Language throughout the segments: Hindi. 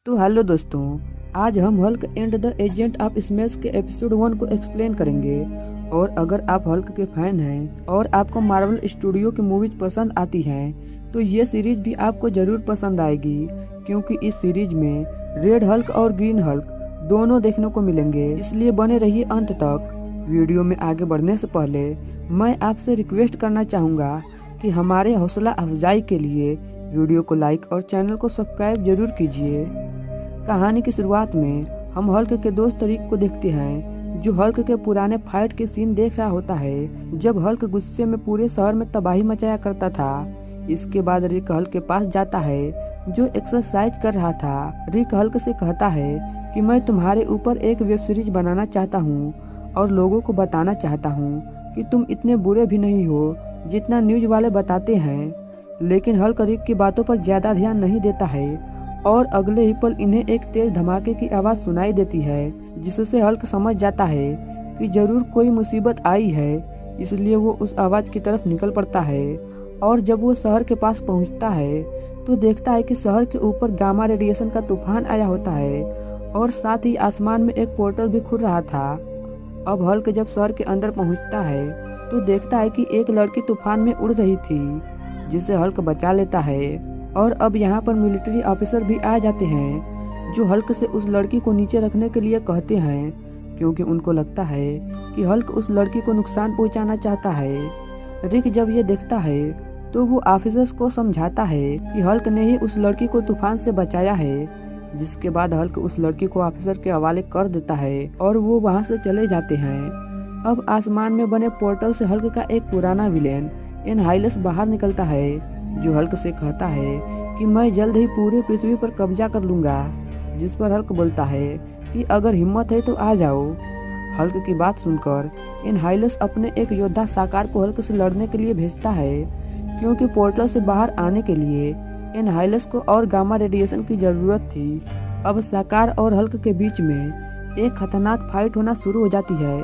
तो हेलो दोस्तों, आज हम Hulk and the agent of smash के एपिसोड 1 को एक्सप्लेन करेंगे। और अगर आप हल्क के फैन हैं और आपको मार्वल स्टूडियो की मूवीज पसंद आती हैं तो ये सीरीज भी आपको जरूर पसंद आएगी, क्योंकि इस सीरीज में रेड हल्क और ग्रीन हल्क दोनों देखने को मिलेंगे। इसलिए बने रहिए अंत तक। वीडियो में आगे बढ़ने से पहले मैं आपसे रिक्वेस्ट करना चाहूँगा कि हमारे हौसला अफजाई के लिए वीडियो को लाइक और चैनल को सब्सक्राइब जरूर कीजिए। कहानी की शुरुआत में हम हल्क के दोस्त रिक को देखते हैं, जो हल्क के पुराने फाइट के सीन देख रहा होता है, जब हल्क गुस्से में पूरे शहर में तबाही मचाया करता था। इसके बाद रिक हल्क के पास जाता है, जो एक्सरसाइज कर रहा था। रिक हल्क से कहता है कि मैं तुम्हारे ऊपर एक वेब सीरीज बनाना चाहता हूँ और लोगों को बताना चाहता हूँ कि तुम इतने बुरे भी नहीं हो जितना न्यूज वाले बताते हैं। लेकिन हल्क रिक की बातों पर ज्यादा ध्यान नहीं देता है और अगले ही पल इन्हें एक तेज धमाके की आवाज सुनाई देती है, जिससे हल्क समझ जाता है कि जरूर कोई मुसीबत आई है। इसलिए वो उस आवाज की तरफ निकल पड़ता है और जब वो शहर के पास पहुंचता है तो देखता है कि शहर के ऊपर गामा रेडिएशन का तूफान आया होता है और साथ ही आसमान में एक पोर्टल भी खुल रहा था। अब हल्क जब शहर के अंदर पहुंचता है तो देखता है कि एक लड़की तूफान में उड़ रही थी, जिसे हल्क बचा लेता है। और अब यहाँ पर मिलिट्री ऑफिसर भी आ जाते हैं, जो हल्क से उस लड़की को नीचे रखने के लिए कहते हैं, क्योंकि उनको लगता है कि हल्क उस लड़की को नुकसान पहुंचाना चाहता है। रिक जब ये देखता है तो वो ऑफिसर्स को समझाता है कि हल्क ने ही उस लड़की को तूफान से बचाया है। जिसके बाद हल्क उस लड़की को ऑफिसर के हवाले कर देता है और वो वहाँ से चले जाते हैं। अब आसमान में बने पोर्टल से हल्क का एक पुराना विलेन एनहाइलस बाहर निकलता है, जो हल्क से कहता है कि मैं जल्द ही पूरे पृथ्वी पर कब्जा कर लूंगा। जिस पर हल्क बोलता है कि अगर हिम्मत है तो आ जाओ। हल्क की बात सुनकर एनहाइलस अपने एक योद्धा साकार को हल्क से लड़ने के लिए भेजता है, क्योंकि पोर्टल से बाहर आने के लिए एनहाइलस को और गामा रेडिएशन की जरूरत थी। अब साकार और हल्क के बीच में एक खतरनाक फाइट होना शुरू हो जाती है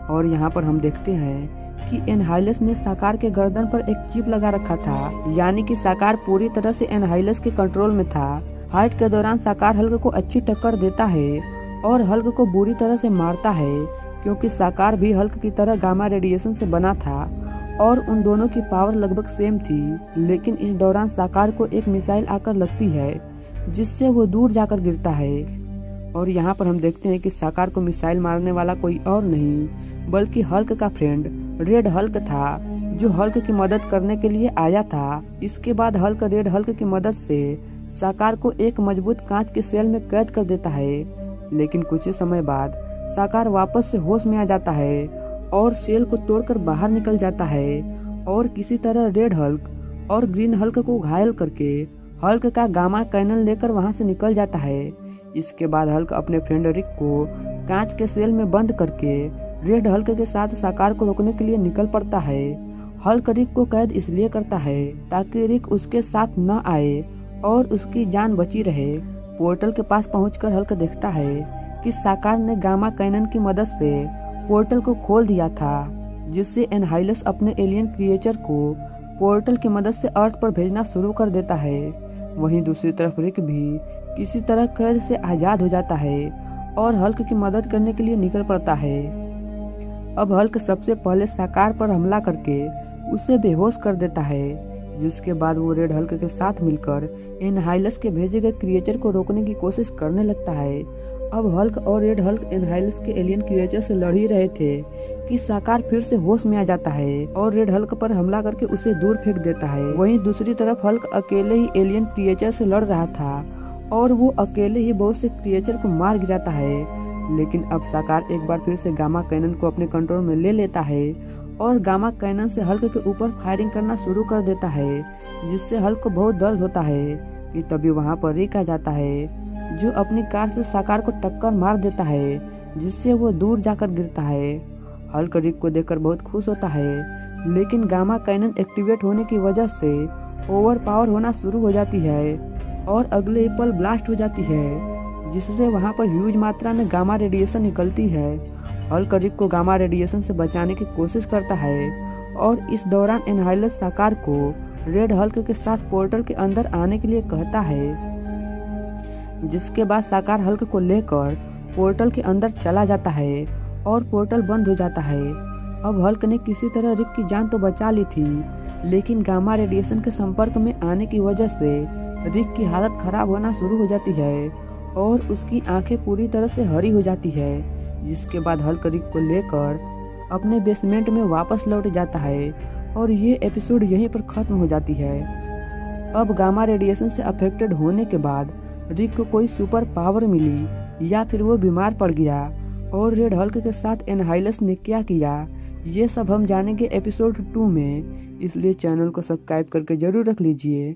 और यहाँ पर हम देखते हैं कि एनहाइलस ने साकार के गर्दन पर एक चिप लगा रखा था, यानी कि साकार पूरी तरह से एनहाइलस के कंट्रोल में था। फाइट के दौरान साकार हल्क को अच्छी टक्कर देता है और हल्क को बुरी तरह से मारता है, क्योंकि साकार भी हल्क की तरह गामा रेडिएशन से बना था और उन दोनों की पावर लगभग सेम थी। लेकिन इस दौरान साकार को एक मिसाइल आकर लगती है, जिससे वो दूर जाकर गिरता है। और यहाँ पर हम देखते हैं कि साकार को मिसाइल मारने वाला कोई और नहीं बल्कि हल्क का फ्रेंड रेड हल्क था, जो हल्क की मदद करने के लिए आया था। इसके बाद हल्क रेड हल्क की मदद से साकार को एक मजबूत कांच के सेल में कैद कर देता है। लेकिन कुछ ही समय बाद साकार वापस से होश में आ जाता है और सेल को तोड़कर बाहर निकल जाता है और किसी तरह रेड हल्क और ग्रीन हल्क को घायल करके हल्क का गामा कैनन लेकर वहां से निकल जाता है। इसके बाद हल्क अपने फ्रेंड रिक को कांच के सेल में बंद करके रेड हल्क के साथ साकार को रोकने के लिए निकल पड़ता है। हल्क रिक को कैद इसलिए करता है ताकि रिक उसके साथ न आए और उसकी जान बची रहे। पोर्टल के पास पहुंचकर हल्क देखता है कि साकार ने गामा कैनन की मदद से पोर्टल को खोल दिया था, जिससे एनहाइलस अपने एलियन क्रिएचर को पोर्टल की मदद से अर्थ पर भेजना शुरू कर देता है। वहीं दूसरी तरफ रिक भी किसी तरह कैद से आजाद हो जाता है और हल्क की मदद करने के लिए निकल पड़ता है। अब हल्क सबसे पहले साकार पर हमला करके उसे बेहोश कर देता है, जिसके बाद वो रेड हल्क के साथ मिलकर एनहाइलस के भेजे गए क्रिएचर को रोकने की कोशिश करने लगता है। अब हल्क और रेड हल्क एनहाइलस के एलियन क्रिएचर से लड़ ही रहे थे कि साकार फिर से होश में आ जाता है और रेड हल्क पर हमला करके उसे दूर फेंक देता है। वहीं दूसरी तरफ हल्क अकेले ही एलियन क्रिएचर से लड़ रहा था और वो अकेले ही बहुत से क्रिएचर को मार गिराता है। लेकिन अब साकार एक बार फिर से गामा कैनन को अपने कंट्रोल में ले लेता है और गामा कैनन से हल्क के ऊपर फायरिंग करना शुरू कर देता है, जिससे हल्क को बहुत दर्द होता है। कि तभी वहां पर रिक आ जाता है, जो अपनी कार से साकार को टक्कर मार देता है, जिससे वो दूर जाकर गिरता है। हल्क रिक को देखकर बहुत खुश होता है, लेकिन गामा कैनन एक्टिवेट होने की वजह से ओवर पावर होना शुरू हो जाती है और अगले ही पल ब्लास्ट हो जाती है, जिससे वहां पर ह्यूज मात्रा में गामा रेडिएशन निकलती है। हल्क रिक को गामा रेडिएशन से बचाने की कोशिश करता है और इस दौरान एनहाइलस साकार को रेड हल्क के साथ पोर्टल के अंदर आने के लिए कहता है। जिसके बाद साकार हल्क को लेकर पोर्टल के अंदर चला जाता है और पोर्टल बंद हो जाता है। अब हल्क ने किसी तरह रिक की जान तो बचा ली थी, लेकिन गामा रेडिएशन के संपर्क में आने की वजह से रिक की हालत खराब होना शुरू हो जाती है और उसकी आंखें पूरी तरह से हरी हो जाती है। जिसके बाद हल्क रिक को लेकर अपने बेसमेंट में वापस लौट जाता है और ये एपिसोड यहीं पर ख़त्म हो जाती है। अब गामा रेडिएशन से अफेक्टेड होने के बाद रिक को कोई सुपर पावर मिली या फिर वो बीमार पड़ गया और रेड हल्क के साथ एनहाइलस ने क्या किया, ये सब हम जानेंगे एपिसोड 2 में, इसलिए चैनल को सब्सक्राइब करके जरूर रख लीजिए।